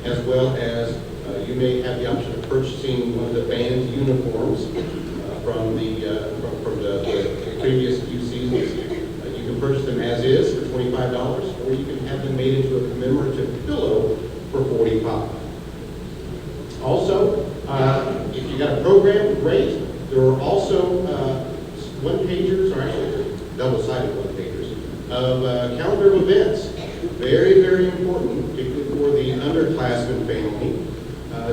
as well as you may have the option of purchasing one of the band uniforms from the previous few seasons. You can purchase them as is for $25, or you can have them made into a commemorative pillow for $45. Also, if you got a program, great. There are also one-pagers, or actually double-sided one-pagers, of calendar of events. Very, very important, particularly for the underclassmen family.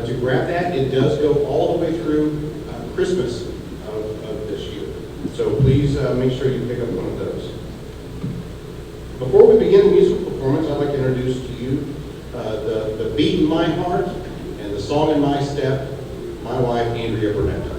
To grab that, it does go all the way through Christmas of this year. So please make sure you pick up one of those. Before we begin the musical performance, I'd like to introduce to you the beat in my heart and the song in my step, my wife, Andrea Burnett.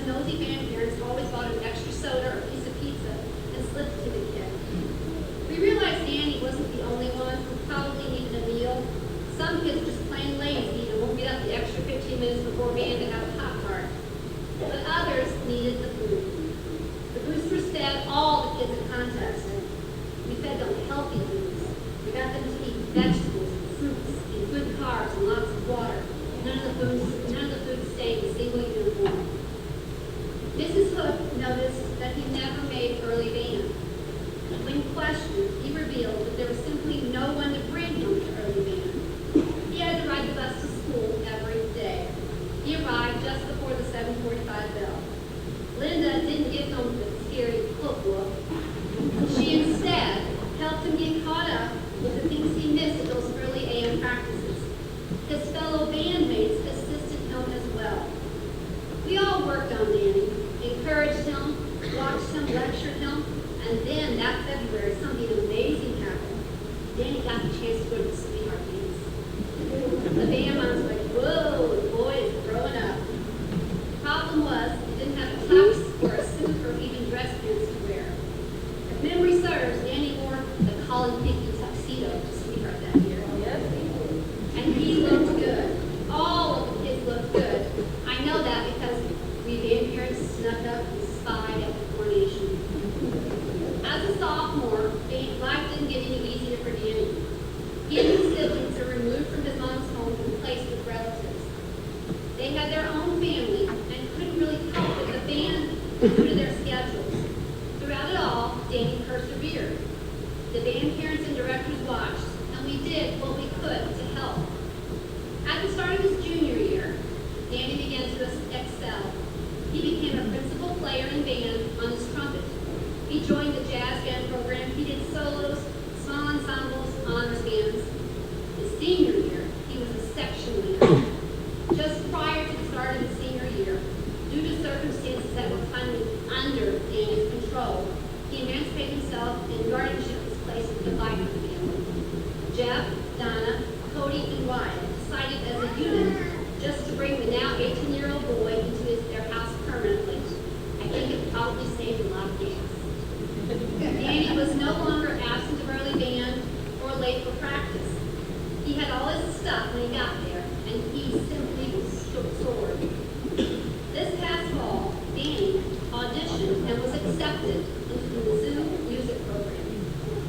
Nosy band parents always bought an extra soda or a piece of pizza and slipped it to the kid. Danny's good sweetheart dance. The band mom's like, whoa, the boy is growing up. Problem was, he didn't have a tux or a suit or even dress pants to wear. If memory serves, Danny wore the Colin Pickey tuxedo to sweetheart that year. And he looked good. All of the kids looked good. I know that because we band parents snuck up and spied at the coronation. As a sophomore, life didn't get any easier for Danny. He and his siblings are removed from his mom's home and placed with relatives. They had their own family and couldn't really cope with the band due to their schedules. Throughout it all, Danny persevered. The band parents and directors watched, and we did what we could to help. At the start of his junior year, Danny began to excel. He became a principal player in band on his trumpet. He joined the jazz band program. He did solos, small ensembles, honors bands. His senior year, he was a section leader. Just prior to the start of his senior year, due to circumstances that were finally under Danny's control, he emancipated himself and guardianship was placed with the life of the family. Jeff, Donna, Cody, and Wyatt decided as a unit just to bring the now 18-year-old boy into their house permanently. I think it probably saved a lot of gas. Danny was no longer absent of early band or late for practice. He had all his stuff when he got there, and he simply soared. This past fall, Danny auditioned and was accepted into the Mizzou music program.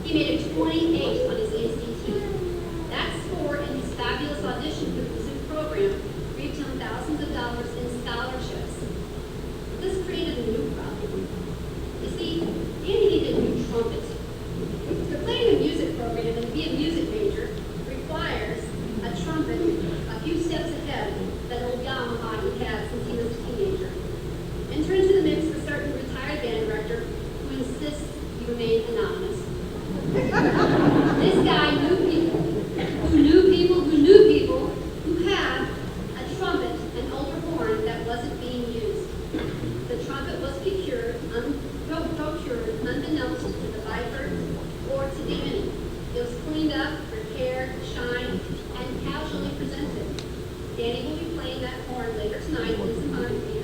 He made a 28 on his ACT. That score and his fabulous audition for the Mizzou program reaped him thousands of dollars in scholarships. This created a new problem. You see, Danny needed a new trumpet. To play in a music program and be a music major requires a trumpet a few steps ahead that old Yamaha he had since he was a teenager. Enter into the mix a certain retired band director who insists you remain anonymous. This guy knew people who knew people who knew people who had a trumpet, an older horn that wasn't being used. The trumpet was procured unbeknownst to the Viper or to Danny. It was cleaned up, repaired, shined, and casually presented. Danny will be playing that horn later tonight in the symphonic band.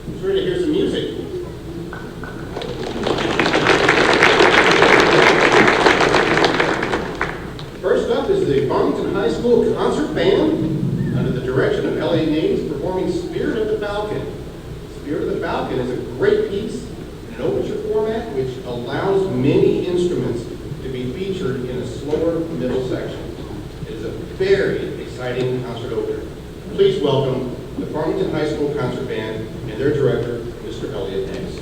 Who's ready to hear some music? First up is the Farmington High School Concert Band under the direction of Elliot Names performing Spirit of the Falcon. Spirit of the Falcon is a great piece in an overture format which allows many instruments to be featured in a slower middle section. It is a very exciting concert opener. Please welcome the Farmington High School Concert Band and their director, Mr. Elliot Names.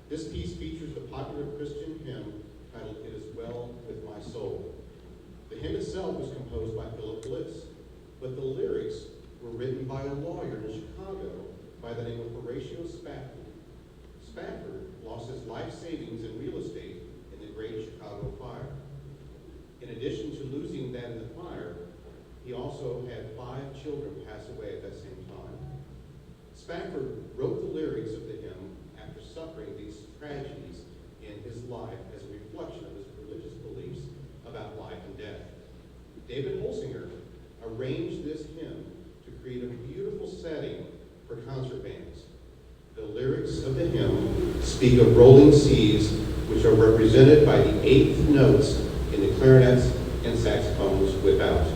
This piece features the popular Christian hymn titled, "It Is Well With My Soul." The hymn itself was composed by Philip Bliss, but the lyrics were written by a lawyer in Chicago by the name of Horatio Spafford. Spafford lost his life savings in real estate in the Great Chicago Fire. In addition to losing that in the fire, he also had 5 children pass away at that same time. Spafford wrote the lyrics of the hymn after suffering these tragedies in his life as a reflection of his religious beliefs about life and death. David Holsinger arranged this hymn to create a beautiful setting for concert bands. The lyrics of the hymn speak of rolling seas, which are represented by the 8th notes in the clarinets and saxophones without.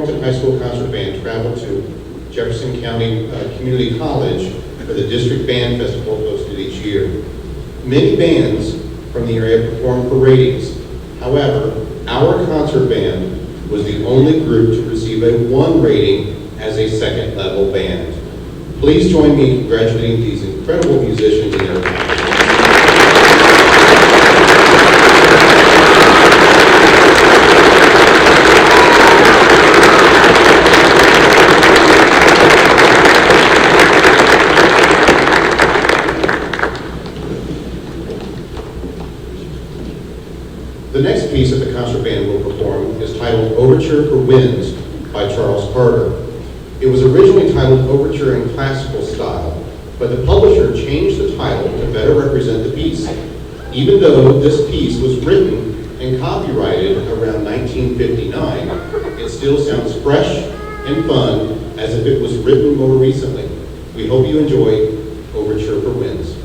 Farmington High School Concert Band traveled to Jefferson County Community College for the District Band Festival hosted each year. Many bands from the area performed for ratings. However, our concert band was the only group to receive a 1 rating as a second level band. Please join me in congratulating these incredible musicians and their accomplishments. The next piece that the concert band will perform is titled Overture for Winds by Charles Carter. It was originally titled Overture in Classical Style, but the publisher changed the title to better represent the piece. Even though this piece was written and copyrighted around 1959, it still sounds fresh and fun as if it was written more recently. We hope you enjoy Overture for Winds.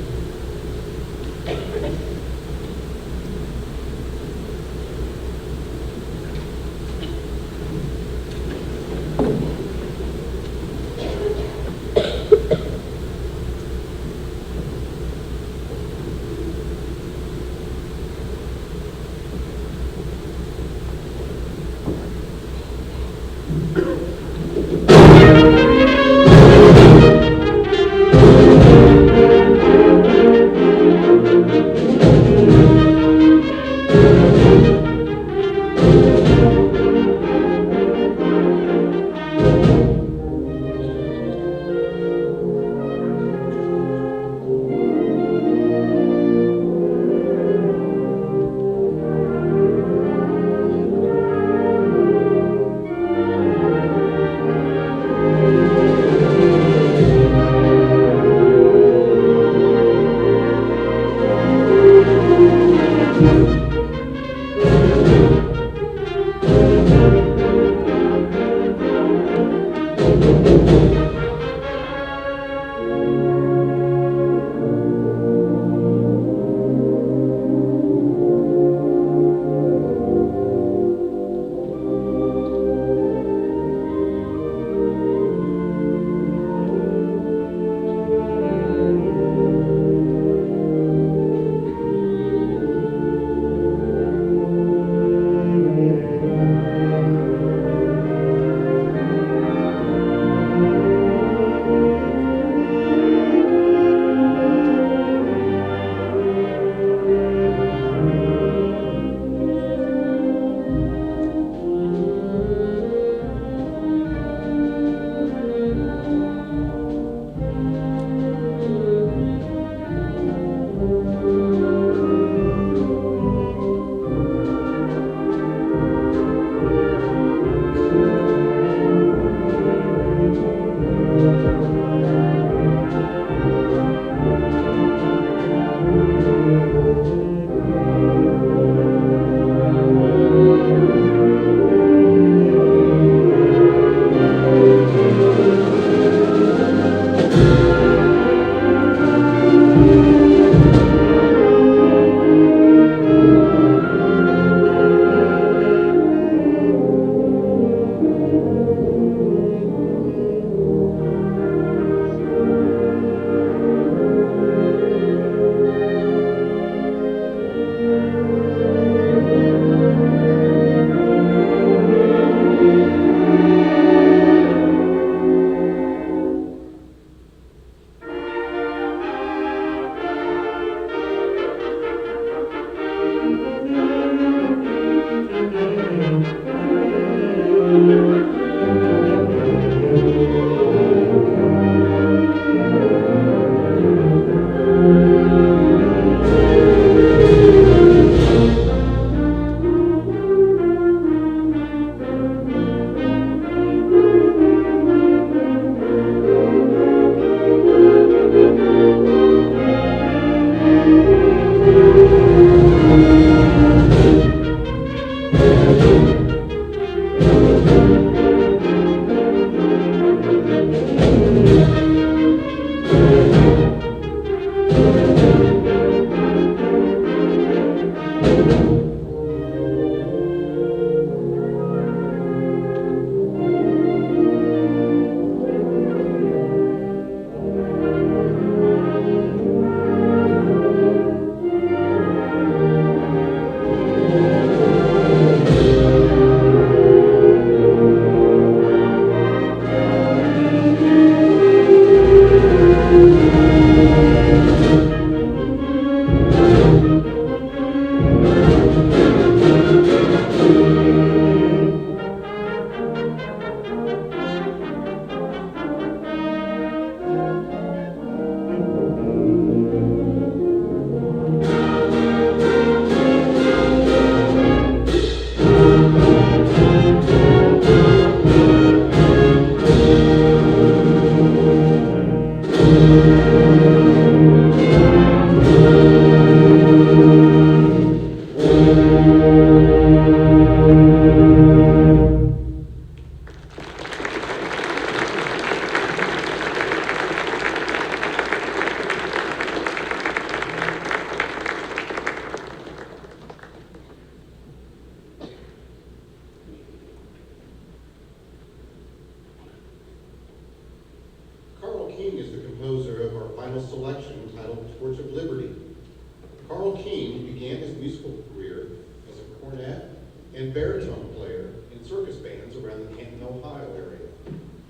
Carl King began his musical career as a cornet and baritone player in circus bands around the Canton, Ohio area.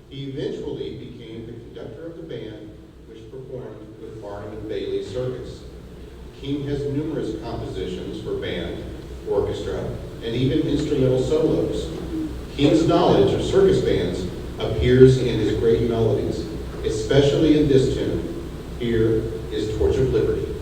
He eventually became the conductor of the band which performed with Barnum and Bailey Circus. King has numerous compositions for band, orchestra, and even instrumental solos. King's knowledge of circus bands appears in his great melodies, especially in this tune. Here is Torch of Liberty.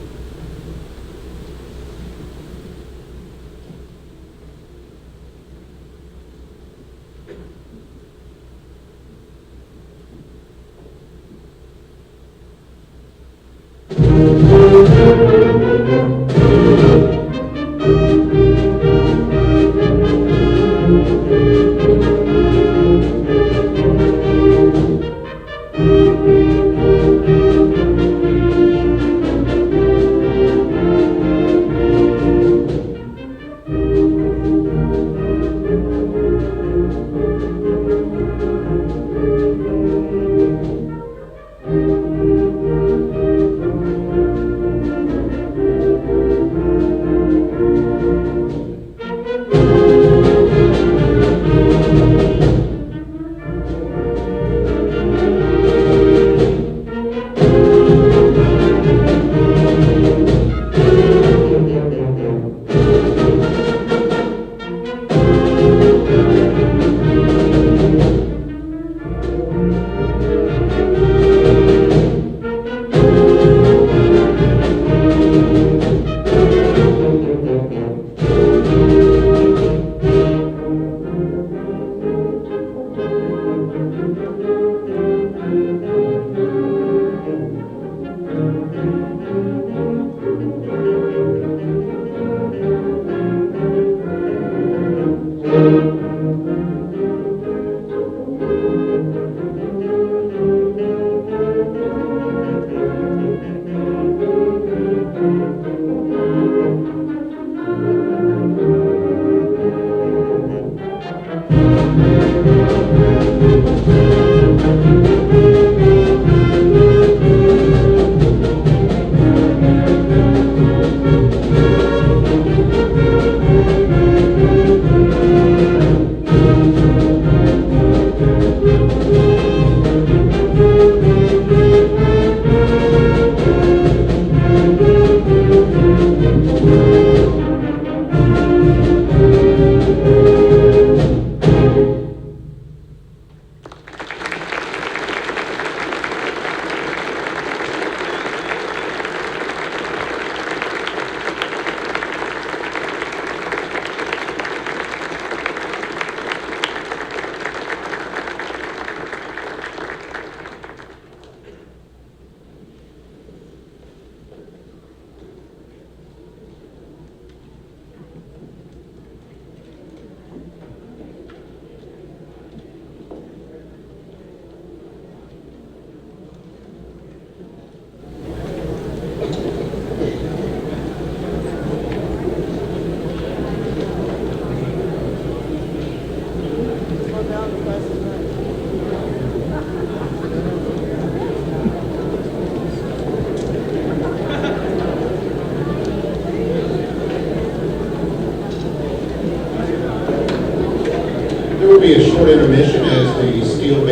There will be a short intermission as the steel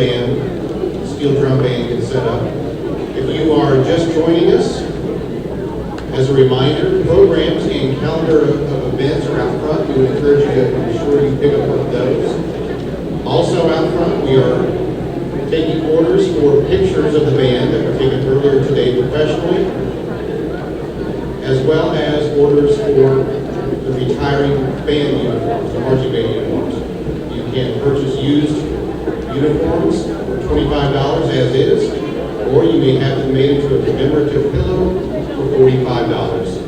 drum band gets set up. If you are just joining us, as a reminder, programs and calendar of events are out front. We would encourage you to be sure you pick up one of those. Also out front, we are taking orders for pictures of the band that were taken earlier today professionally, as well as orders for the retiring band uniforms, the marching band uniforms. You can purchase used uniforms for $25 as is, or you may have them made into a commemorative pillow for $45.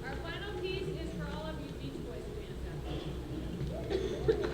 Our final piece is for all of you Beach Boys fans out there.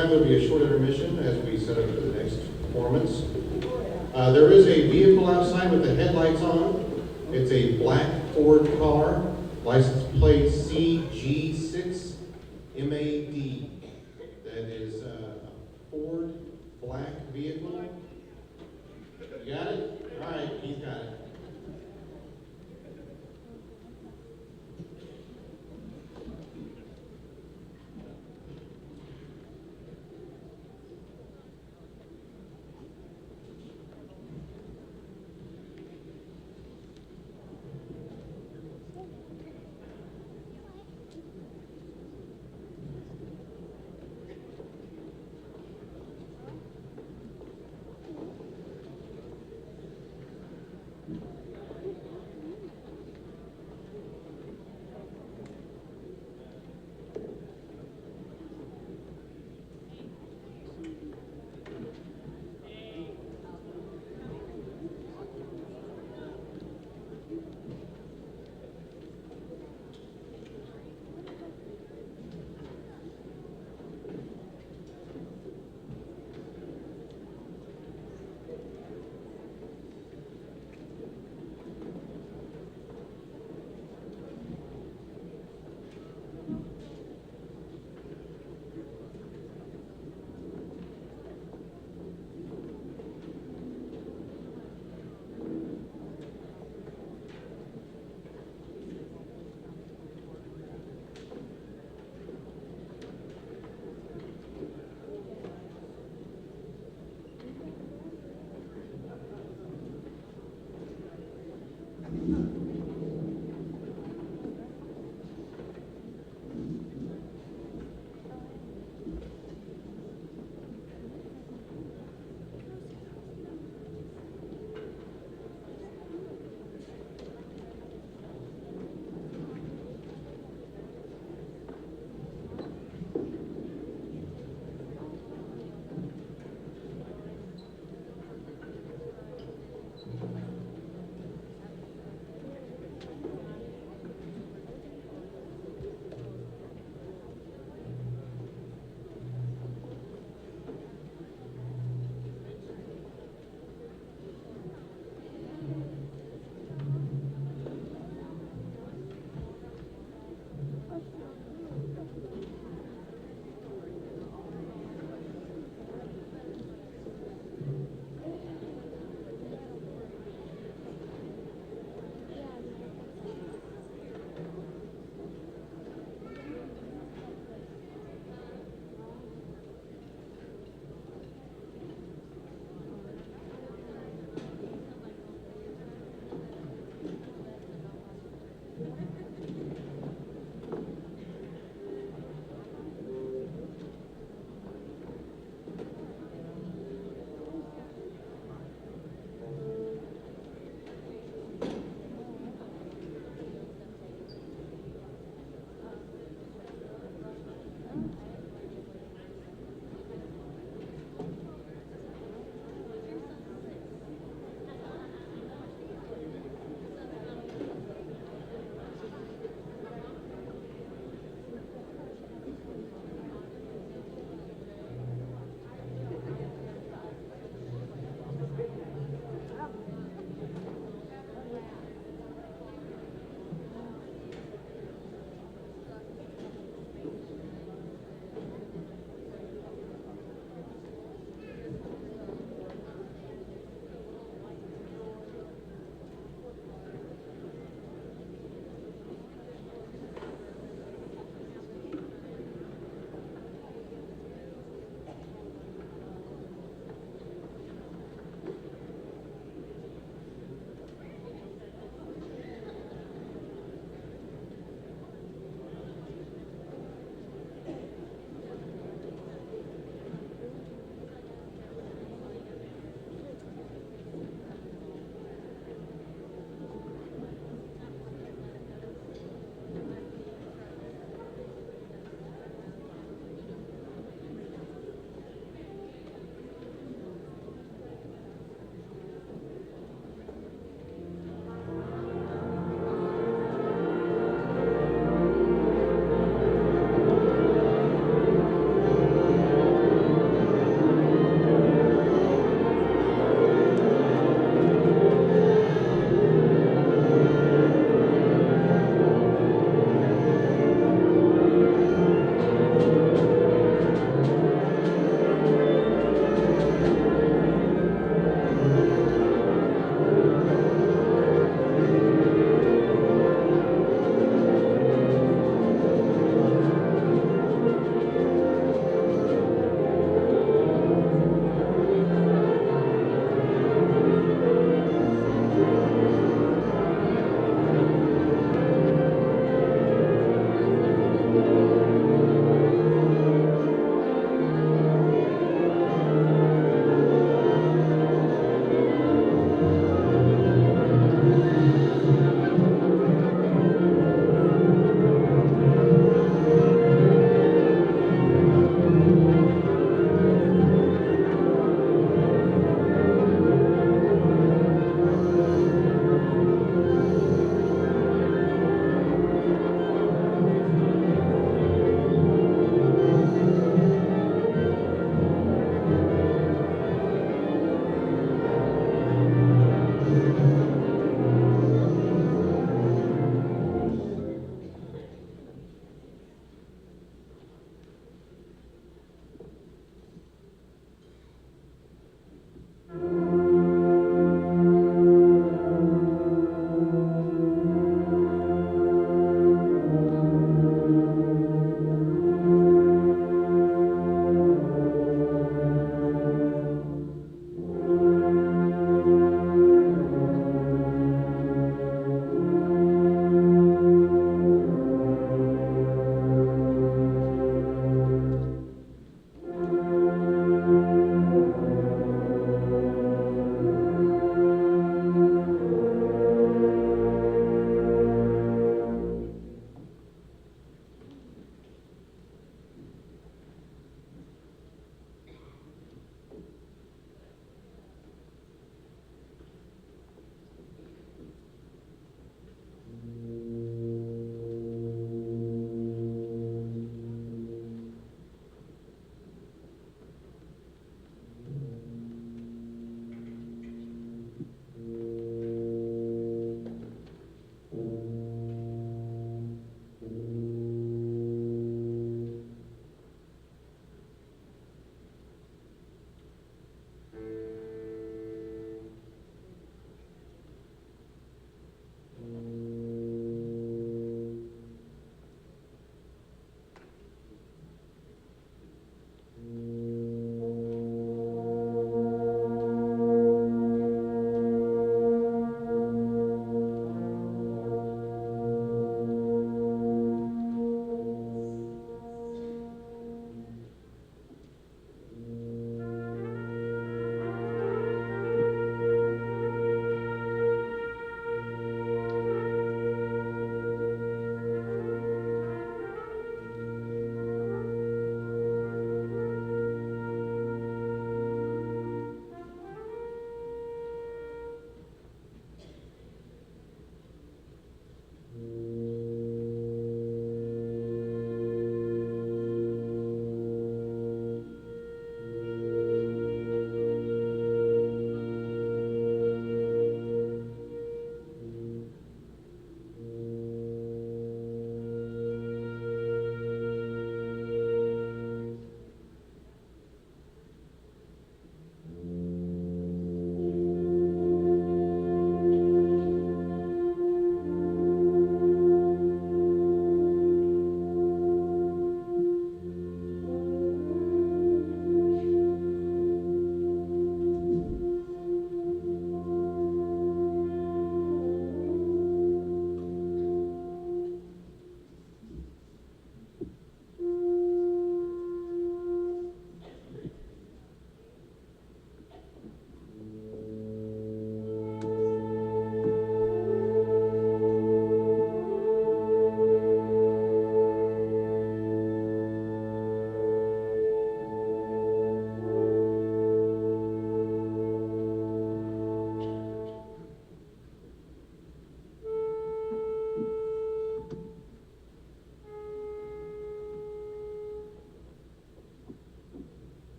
time, there'll be a short intermission as we set up for the next performance. There is a vehicle outside with the headlights on. It's a black Ford car, license plate CG6MAD. That is a Ford black vehicle. You got it? All right, he's got it.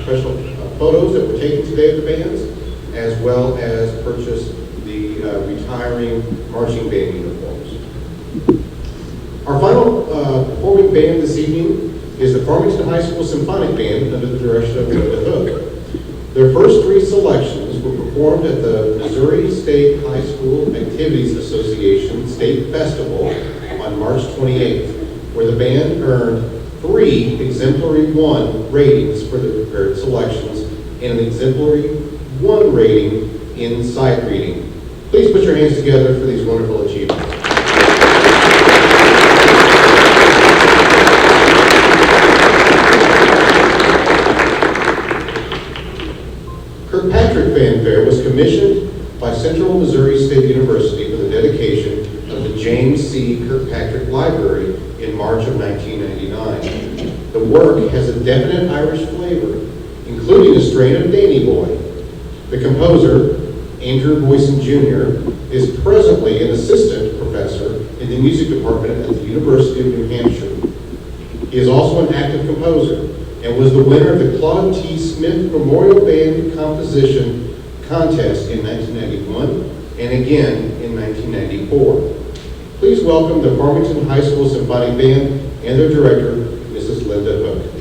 special photos that were taken today of the bands, as well as purchase the retiring marching band uniforms. Our final performing band this evening is the Farmington High School Symphonic Band under the direction of Linda Hook. Their first three selections were performed at the Missouri State High School Activities Association State Festival on March 28th, where the band earned 3 exemplary 1 ratings for their prepared selections and an exemplary 1 rating in sight reading. Please put your hands together for these wonderful achievements. Kirkpatrick Fanfare was commissioned by Central Missouri State University for the dedication of the James C. Kirkpatrick Library in March of 1999. The work has a definite Irish flavor, including a strain of Danny Boy. The composer, Andrew Boyson Jr., is presently an assistant professor in the music department at the University of New Hampshire. He is also an active composer and was the winner of the Claude T. Smith Memorial Band Composition Contest in 1991 and again in 1994. Please welcome the Farmington High School Symphonic Band and their director, Mrs. Linda Hook.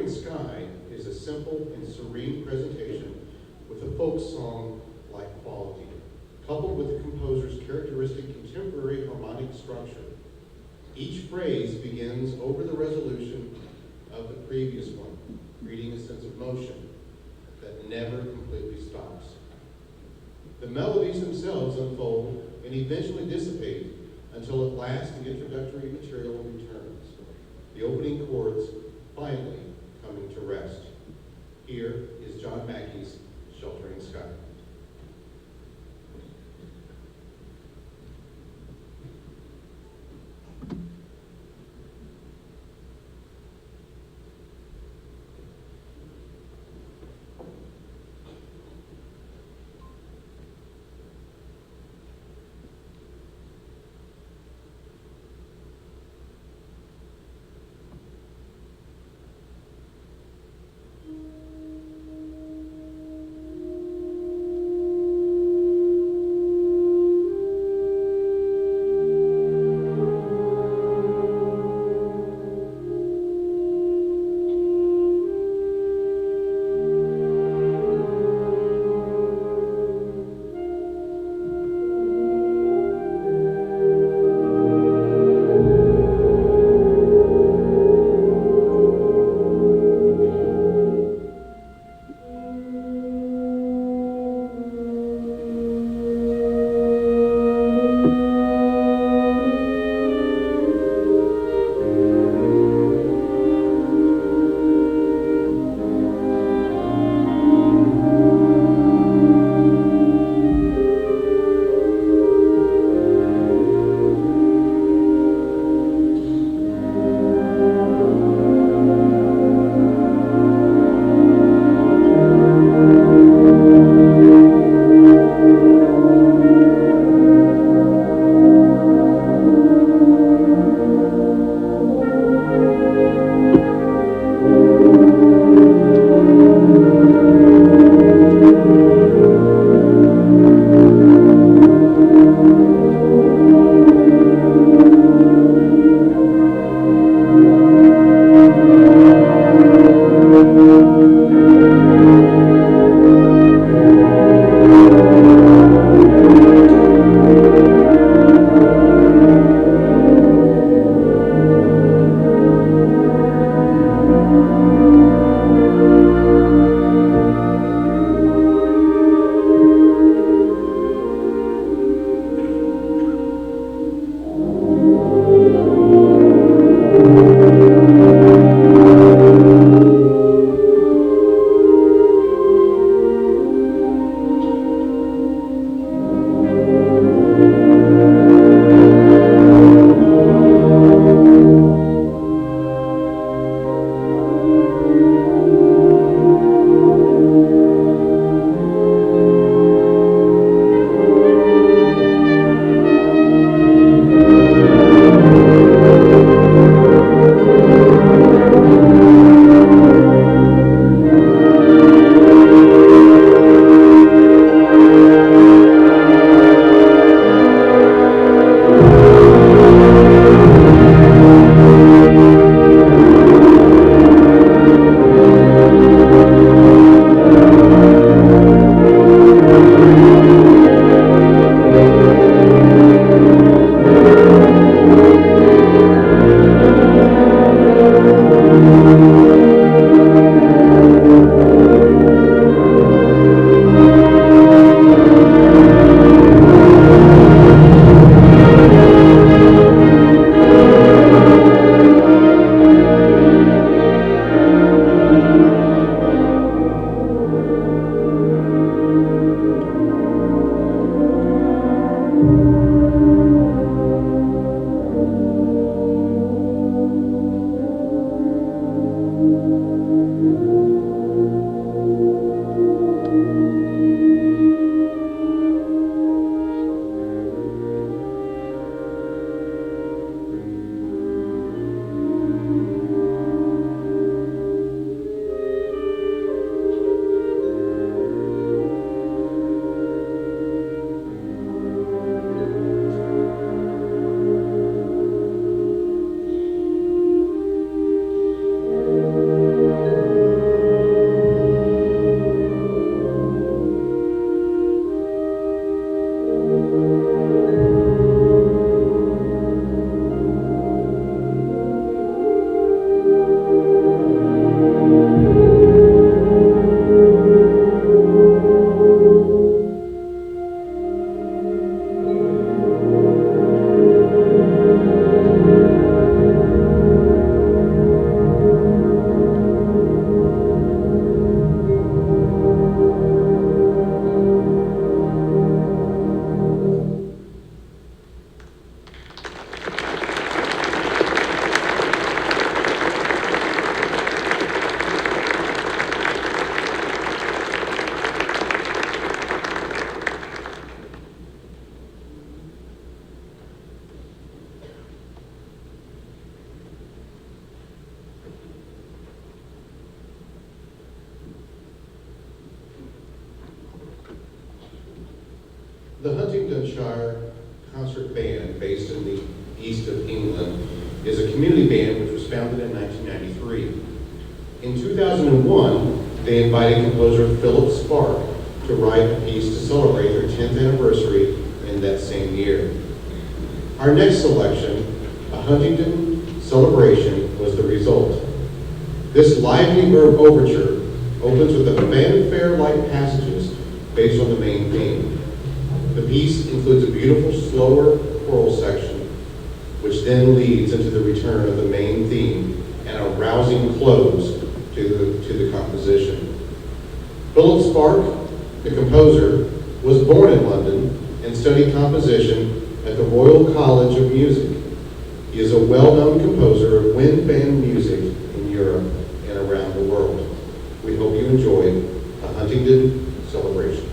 Sheltering Sky is a simple and serene presentation with a folk song-like quality, coupled with the composer's characteristic contemporary harmonic structure. Each phrase begins over the resolution of the previous one, creating a sense of motion that never completely stops. The melodies themselves unfold and eventually dissipate until at last the introductory material returns, the opening chords finally coming to rest. Here is John Mackey's Sheltering Sky. The Huntingdonshire Concert Band, based in the east of England, is a community band which was founded in 1993. In 2001, they invited composer Philip Spark to write a piece to celebrate their 10th anniversary in that same year. Our next selection, a Huntington celebration, was the result. This lively verb overture opens with a fanfare-like passages based on the main theme. The piece includes a beautiful, slower choral section, which then leads into the return of the main theme and a rousing close to the composition. Philip Spark, the composer, was born in London and studied composition at the Royal College of Music. He is a well-known composer of wind band music in Europe and around the world. We hope you enjoy the Huntington Celebration.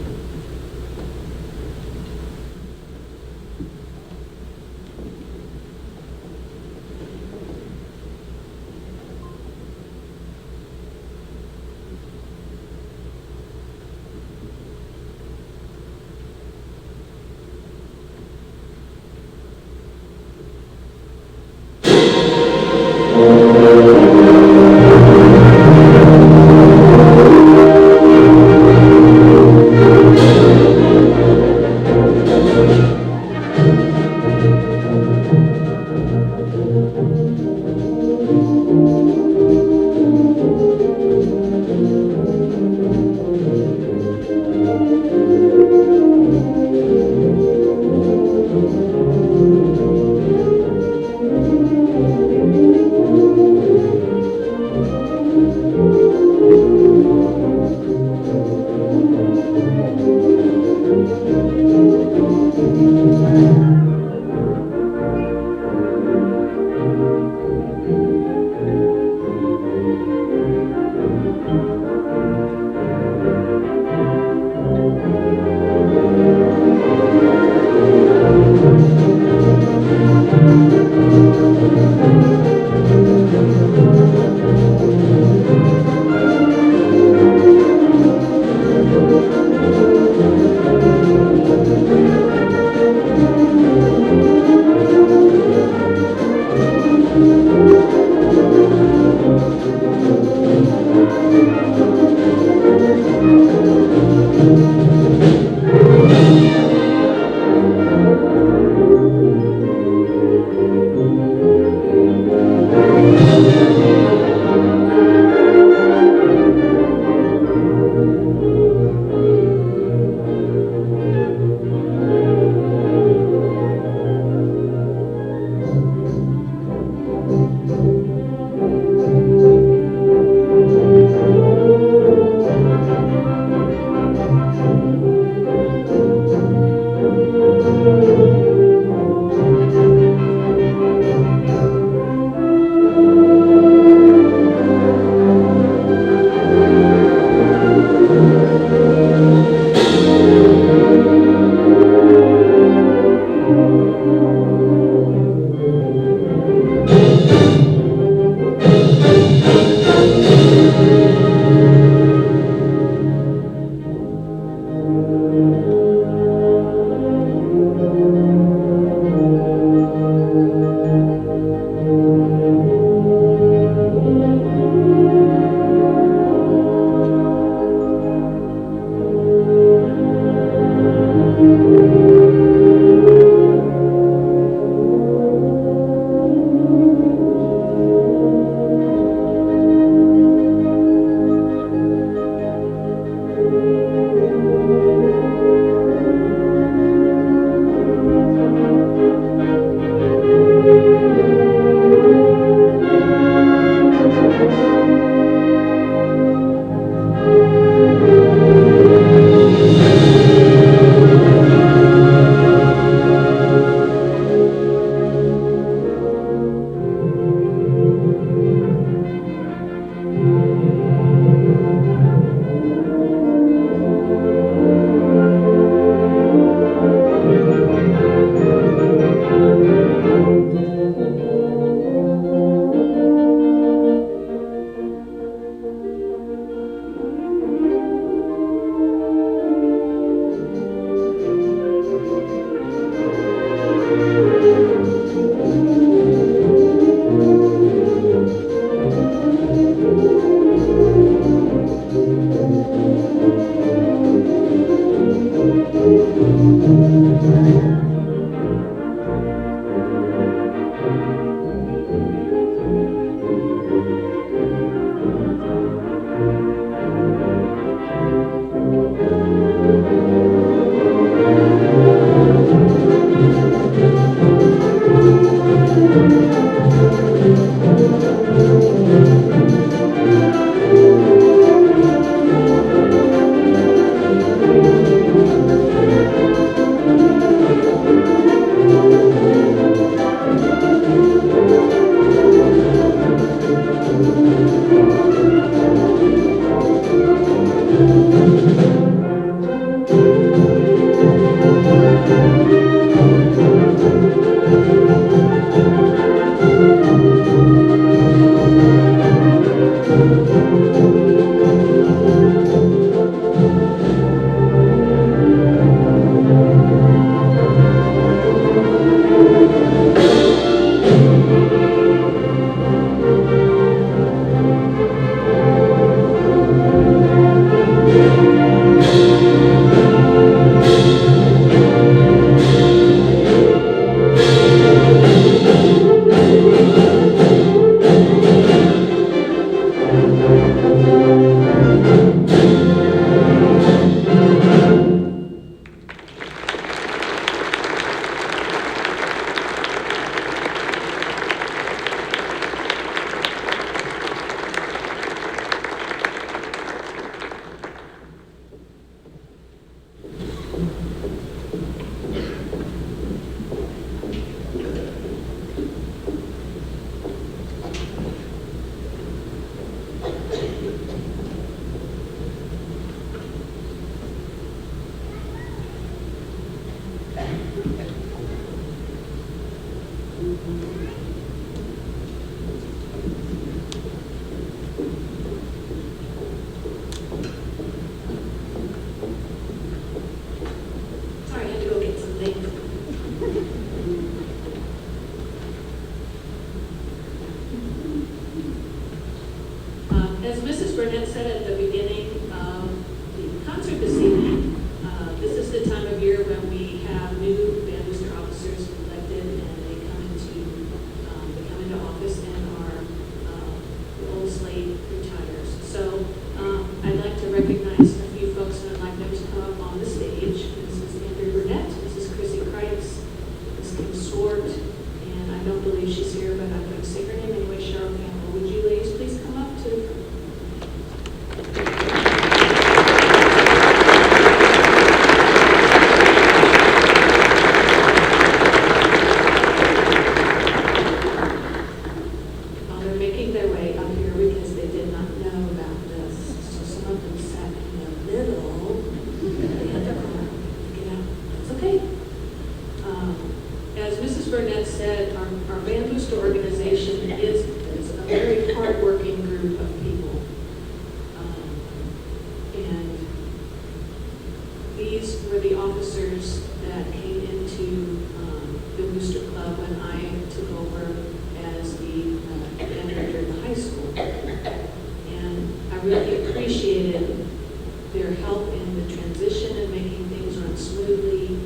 Burnett said at the beginning of the concert this evening, this is the time of year when we have new band booster officers elected, and they come into office, and the old slate retires. So I'd like to recognize a few folks, and I'd like them to come up on the stage. Mrs. Andrew Burnett, Mrs. Chrissy Kreitz, Ms. Kim Swart, and I don't believe she's here, but I'm going to say her name anyway, Cheryl Campbell. Would you ladies please come up to the front? While they're making their way up here, because they did not know about this, so some of them sat in the middle. They had their arm to get out. That's okay. As Mrs. Burnett said, our Band Booster organization is a very hardworking group of people. And these were the officers that came into the Booster Club when I took over as the band director in the high school. And I really appreciated their help in the transition and making things run smoothly.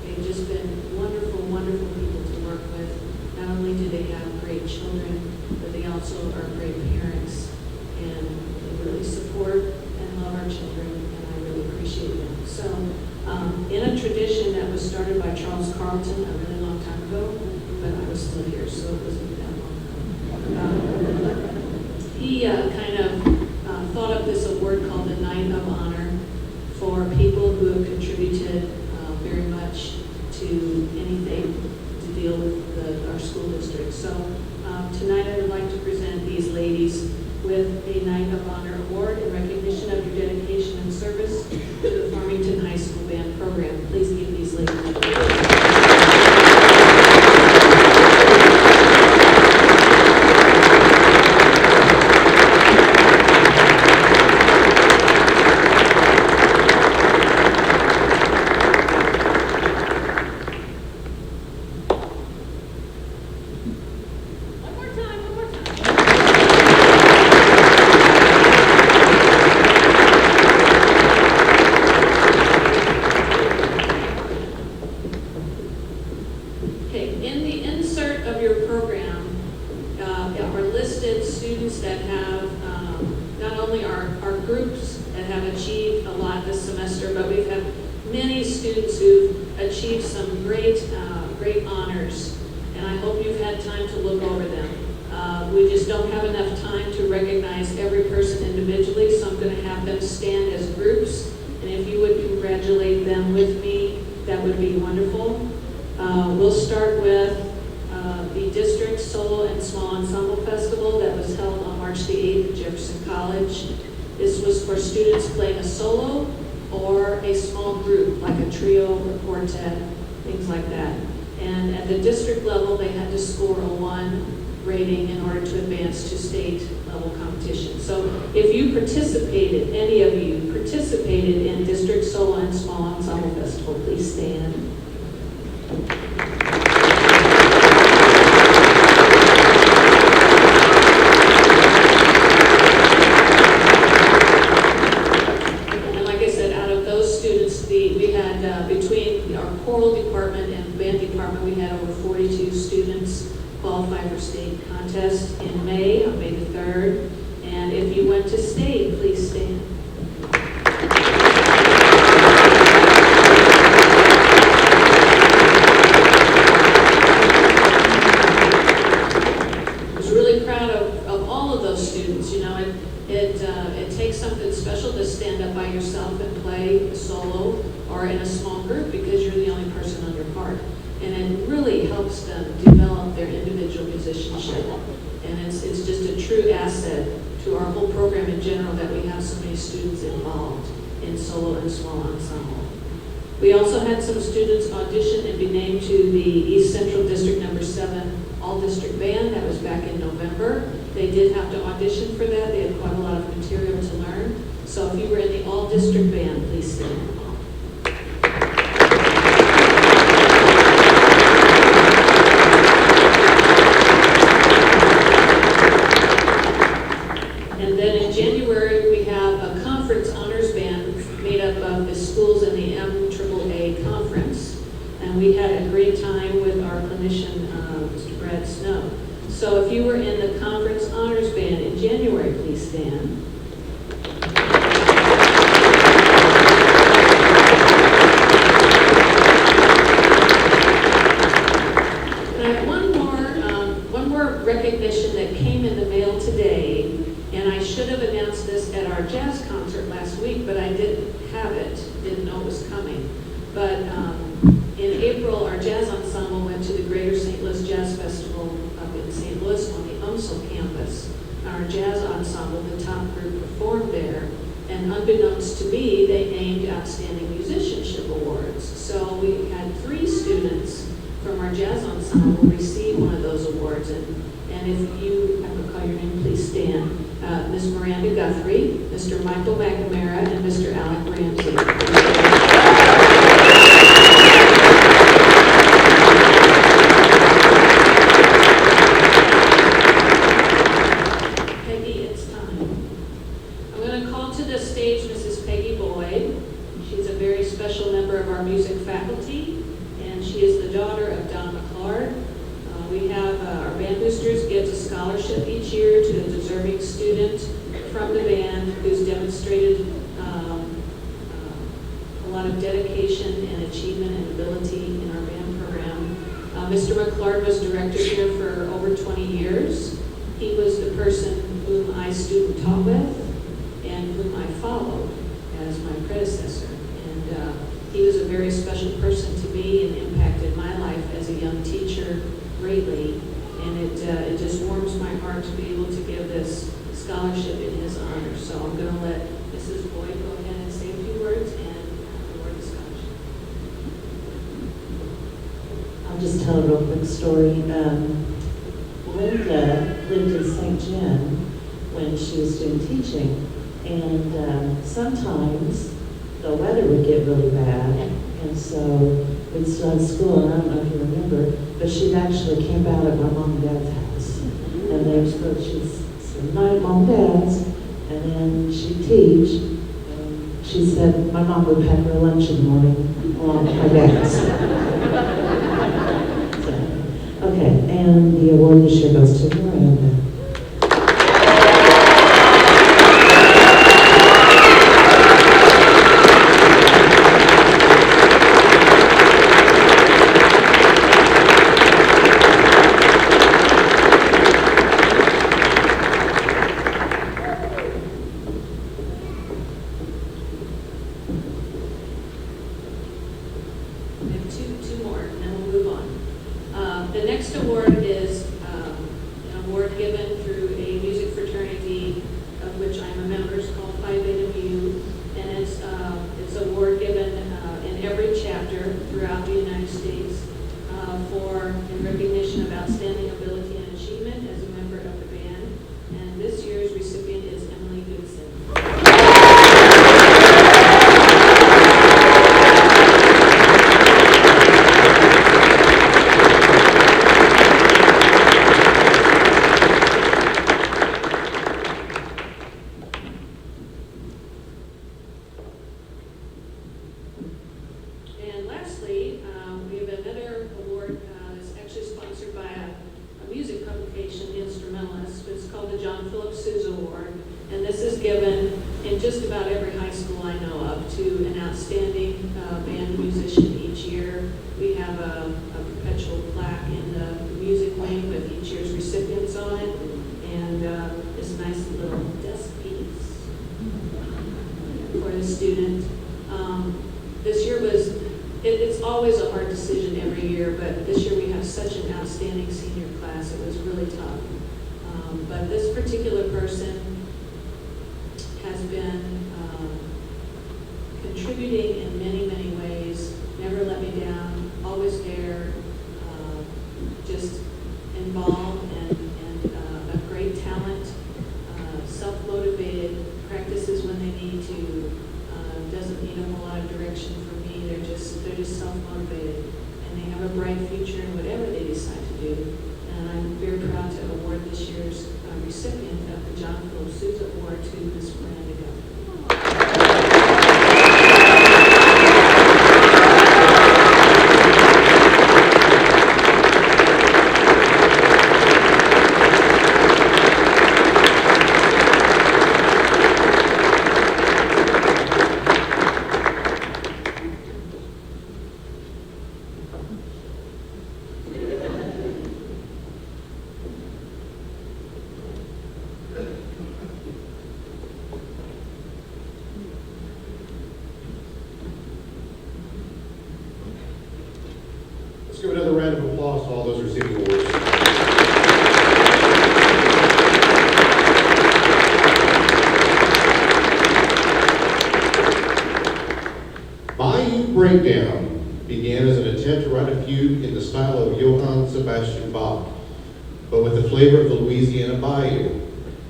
They've just been wonderful, wonderful people to work with. Not only do they have great children, but they also are great parents. And they really support and love our children, and I really appreciate them. So, in a tradition that was started by Charles Carlton a really long time ago, but I was still here, so it wasn't that long ago. He kind of thought up this award called the Knight of Honor for people who have contributed very much to anything to deal with our school district. So tonight I would like to present these ladies with a Knight of Honor Award in recognition of your dedication and service to the Farmington High School Band Program. Please give these ladies a applause. One more time, one more time. Okay, in the insert of your program are listed students that have, not only our groups that have achieved a lot this semester, but we've had many students who've achieved some great honors, and I hope you've had time to look over them. We just don't have enough time to recognize every person individually, so I'm going to have them stand as groups, and if you would congratulate them with me, that would be wonderful. We'll start with the District Solo and Small Ensemble Festival that was held on March the 8th at Jefferson College. This was for students playing a solo or a small group, like a trio or quartet, things like that. And at the district level, they had to score a 1 rating in order to advance to state level competition. So if you participated, any of you participated in District Solo and Small Ensemble Festival, please stand. And like I said, out of those students, we had between our choral department and band department, we had over 42 students qualify for state contest in May, on May the 3rd. And if you went to state, please stand. I was really proud of all of those students. You know, it takes something special to stand up by yourself and play a solo or in a small group, because you're the only person on your part. And it really helps them develop their individual musicianship. And it's just a true asset to our whole program in general that we have so many students involved in solo and small ensemble. We also had some students audition and be named to the East Central District number 7 All-District Band. That was back in November. They did have to audition for that. They had quite a lot of material to learn. So if you were in the All-District Band, please stand. And then And in January, we have a conference honors band made up of the schools in the MAAA conference. And we had a great time with our clinician, Mr. Brad Snow. So if you were in the conference honors band in January, please stand. And I have one more recognition that came in the mail today, and I should have announced this at our jazz concert last week, but I didn't have it, didn't know it was coming. But in April, our jazz ensemble went to the Greater St. Louis Jazz Festival up in St. Louis on the UMSL campus. Our jazz ensemble, the top group, performed there, and unbeknownst to me, they named Outstanding Musicianship Awards. So we had 3 students from our jazz ensemble receive one of those awards, and if you have to call your name, please stand. Ms. Miranda Guthrie, Mr. Michael McNamara, and Mr. Alec Ramsey. Peggy, it's time. I'm going to call to the stage Mrs. Peggy Boyd. She's a very special member of our music faculty, and she is the daughter of Don McClard. We have our Band Boosters gives a scholarship each year to a deserving student from the band who's demonstrated a lot of dedication and achievement and ability in our band program. Mr. McClard was director here for over 20 years. He was the person whom I student taught with and whom I followed as my predecessor. And he was a very special person to me and impacted my life as a young teacher greatly, and it just warms my heart to be able to give this scholarship in his honor. So I'm going to let Mrs. Boyd go ahead and say a few words and award the scholarship. I'll just tell a real quick story. Linda lived in St. John when she was doing teaching, and sometimes the weather would get really bad, and so we'd still have school, and I don't know if you remember, but she actually camped out at my mom and dad's house. And they were supposed, she'd say, night, mom and dad's, and then she'd teach. And she said my mom would pack her lunch in the morning along with my dad's. So, okay, and the award this year goes to Miranda. They're just self-motivated, and they have a bright future in whatever they decide to do. And I'm very proud to award this year's recipient of the John Philip Sousa Award to Ms. Miranda Guthrie. Let's give another round of applause to all those receiving awards. Bayou Breakdown began as an attempt to write a fugue in the style of Johann Sebastian Bach, but with the flavor of the Louisiana Bayou.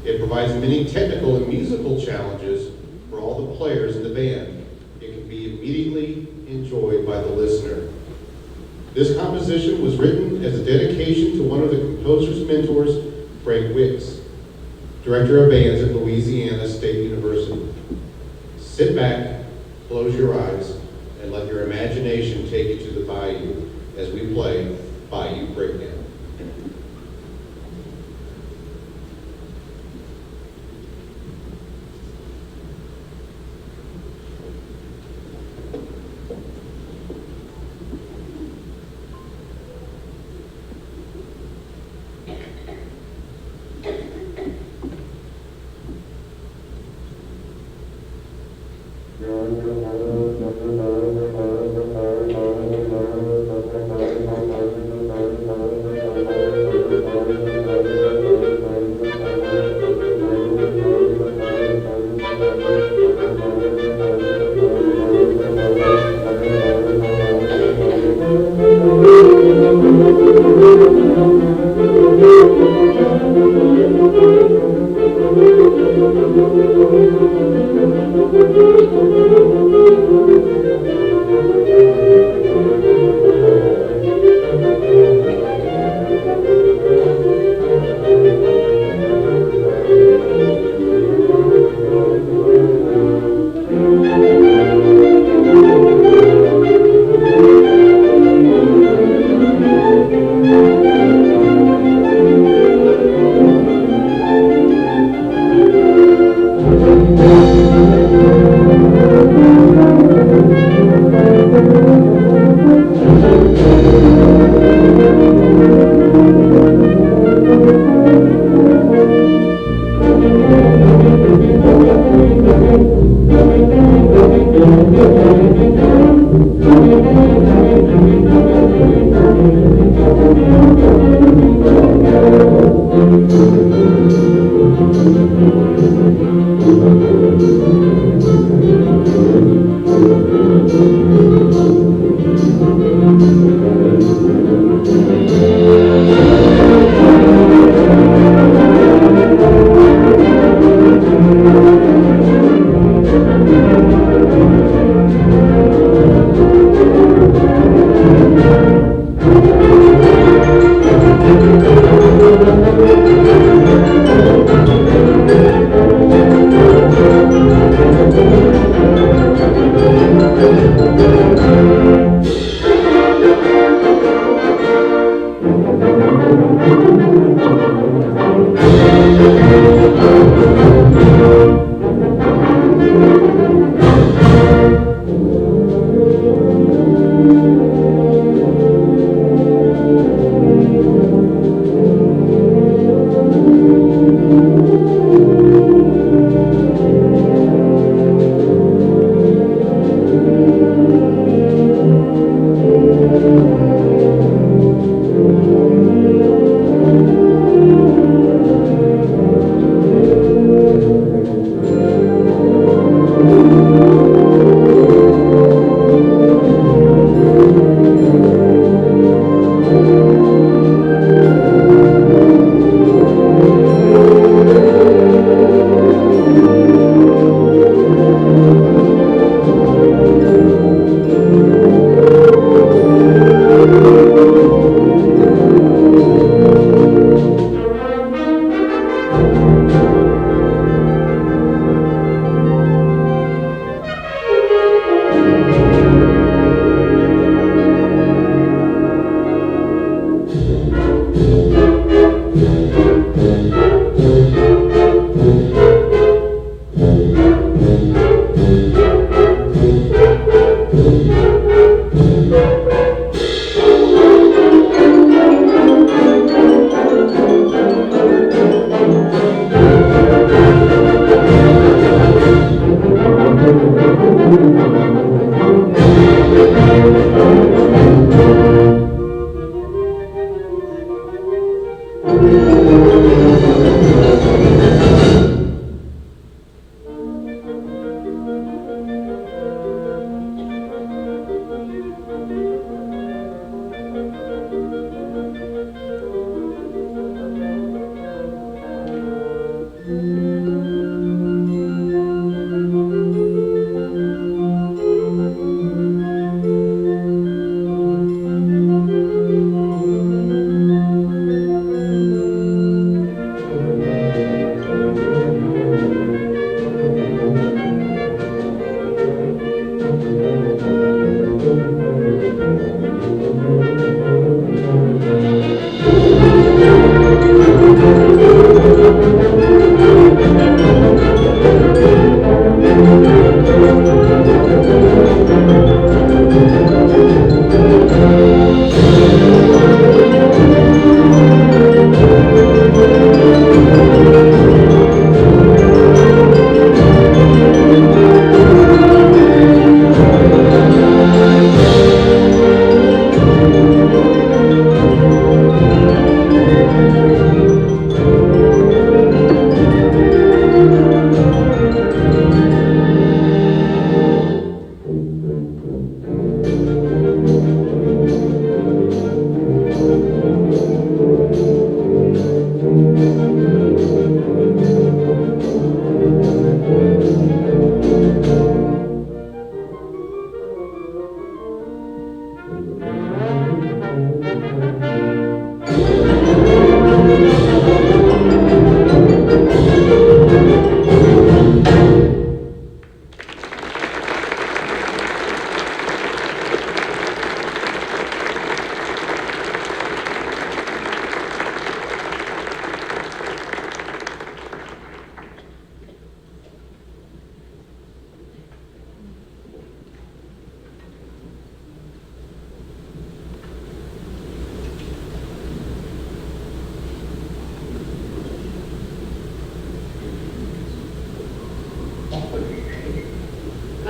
It provides many technical and musical challenges for all the players in the band. It can be immediately enjoyed by the listener. This composition was written as a dedication to one of the composer's mentors, Frank Wicks, director of bands at Louisiana State University. Sit back, close your eyes, and let your imagination take you to the bayou as we play Bayou Breakdown.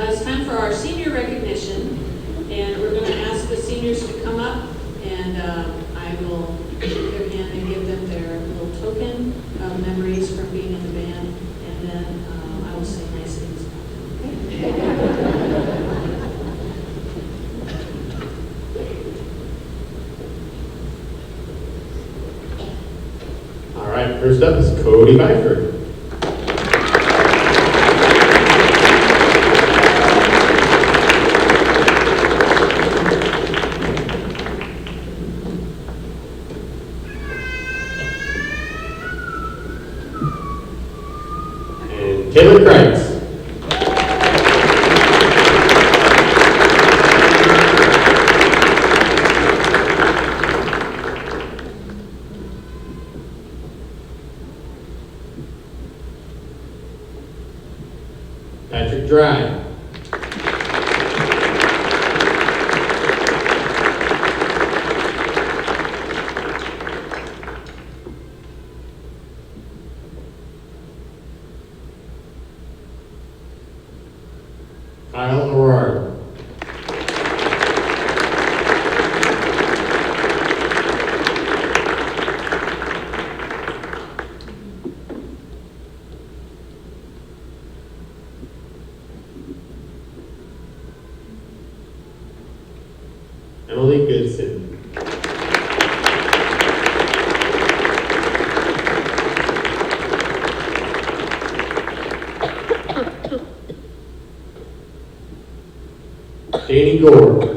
It's time for our senior recognition, and we're going to ask the seniors to come up, and I will shake their hand and give them their little token of memories from being in the band, and then I will say nice things about them. All right, first up is Cody Byford. Taylor Kreitz. Patrick Dry. Kyle O'Rourke. Emily Goodson. Danny Gore.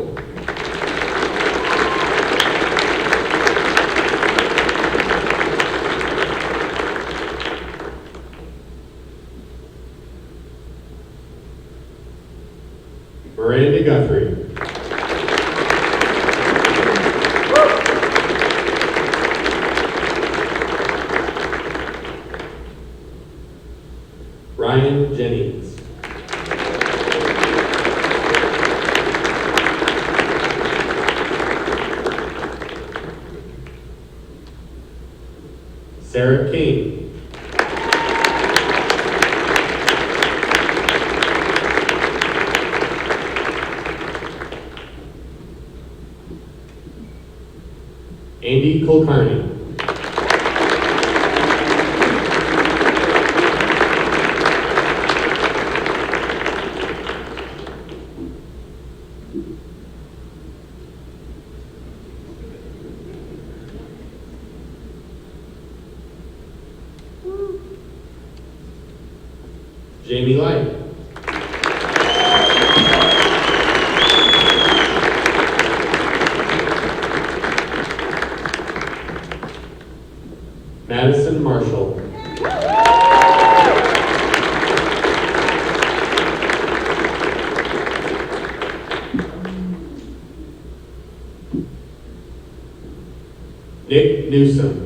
Miranda Guthrie. Ryan Jennings. Sarah King. Andy Kulkarni. Jamie Light. Madison Marshall. Nick Newsom.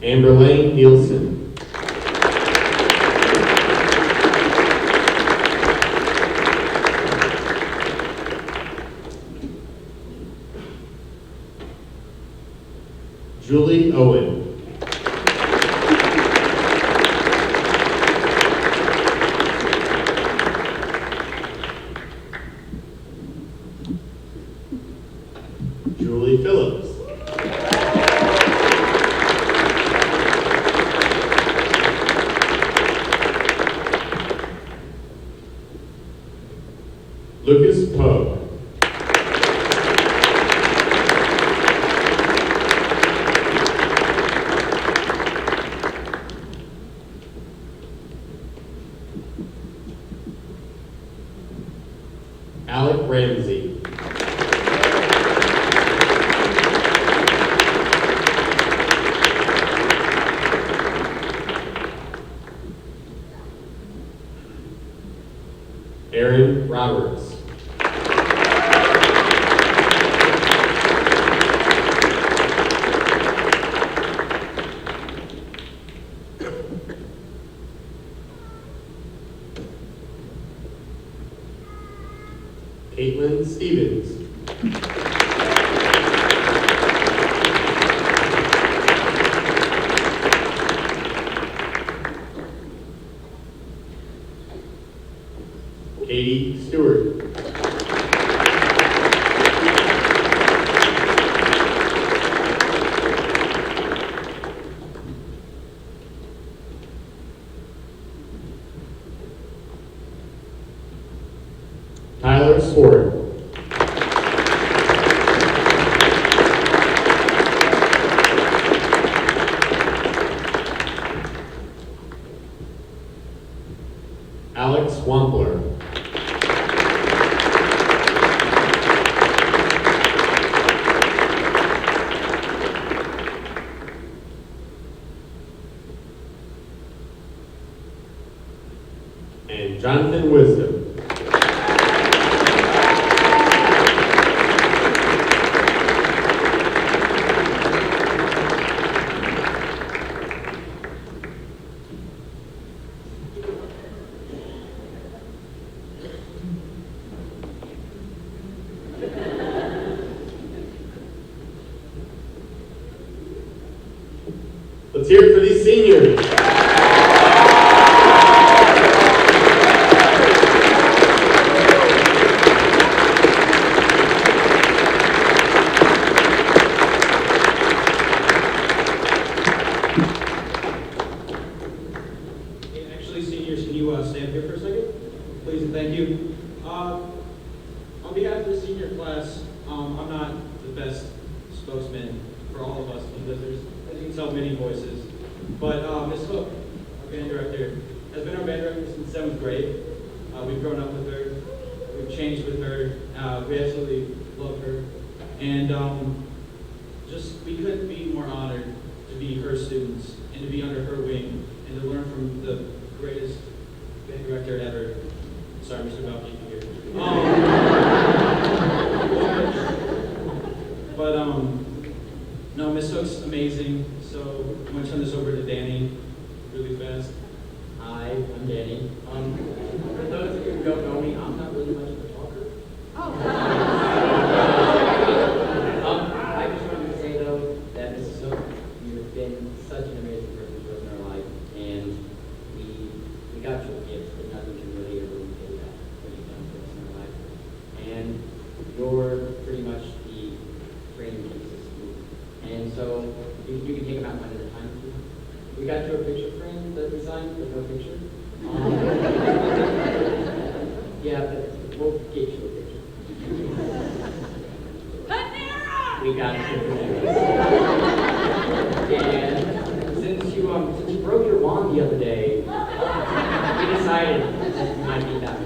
Amberlane Nielsen. Julie Owen. Julie Phillips. Lucas Poe. Alec Ramsey. Aaron Roberts. Caitlin Stevens. Katie Stewart. Tyler Swart. Alex Wampler. And Jonathan Wisdom. Let's hear it for these seniors. Actually, seniors, can you stand here for a second? Please and thank you. On behalf of the senior class, I'm not the best spokesman for all of us because there's, as you can tell, many voices. But Ms. Hook, our band director, has been our band director since 7th grade. We've grown up with her. We've changed with her. We absolutely love her. And just, we couldn't be more honored to be her students and to be under her wing and to learn from the greatest band director ever. Sorry, Mr. Balky, here. No, Miss Hook's amazing. So I'm going to turn this over to Danny really fast. Hi, I'm Danny. For those of you who don't know me, I'm not really much of a talker. I just wanted to say though that Mrs. Hook, you've been such an amazing person to us in our life, and we got you a gift, but nothing can really ever repay that what you've done for us in our life. And you're pretty much the training basis. And so you can take them out one at a time. We got you a picture frame that we signed with no picture. Yeah, but we'll get you a picture. We got you a picture. And since you broke your wand the other day, we decided that you might be that.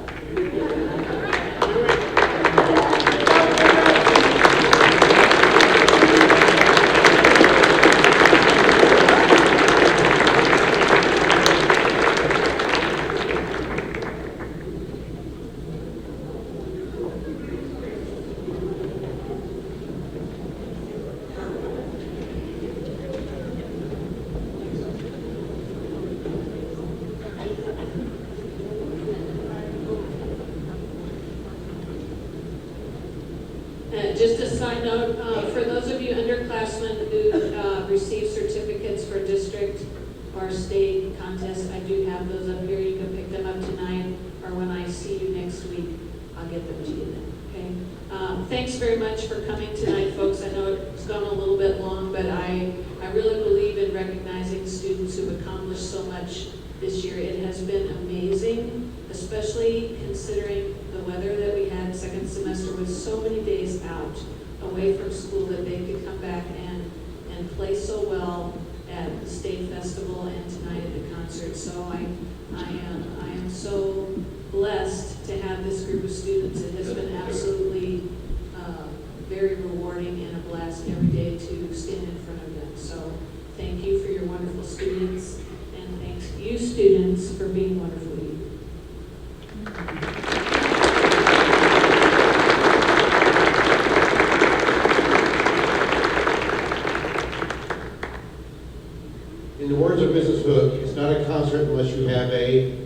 side note, for those of you underclassmen who receive certificates for district or state contests, I do have those up here. You can pick them up tonight, or when I see you next week, I'll get them to you then, okay? Thanks very much for coming tonight, folks. I know it's gone a little bit long, but I really believe in recognizing students who've accomplished so much this year. It has been amazing, especially considering the weather that we had second semester with so many days out away from school, that they could come back and play so well at the state festival and tonight at the concert. So I am so blessed to have this group of students. It has been absolutely very rewarding and a blast every day to stand in front of them. So thank you for your wonderful students, and thanks you students for being wonderful to you. In the words of Mrs. Hook, it's not a concert unless you have a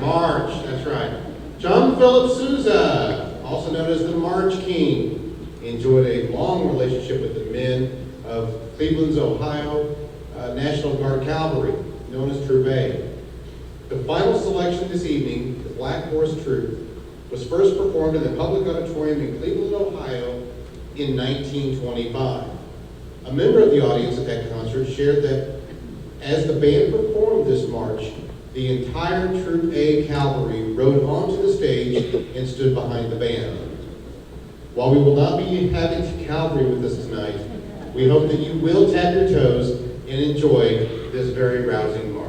march. That's right. John Philip Sousa, also known as the March King, enjoyed a long relationship with the men of Cleveland's Ohio National Guard Cavalry, known as Troop A. The final selection this evening, the Black Horse Troop, was first performed in the public auditorium in Cleveland, Ohio in 1925. A member of the audience at that concert shared that as the band performed this march, the entire Troop A cavalry rode onto the stage and stood behind the band. While we will not be having cavalry with us tonight, we hope that you will tap your toes and enjoy this very rousing march.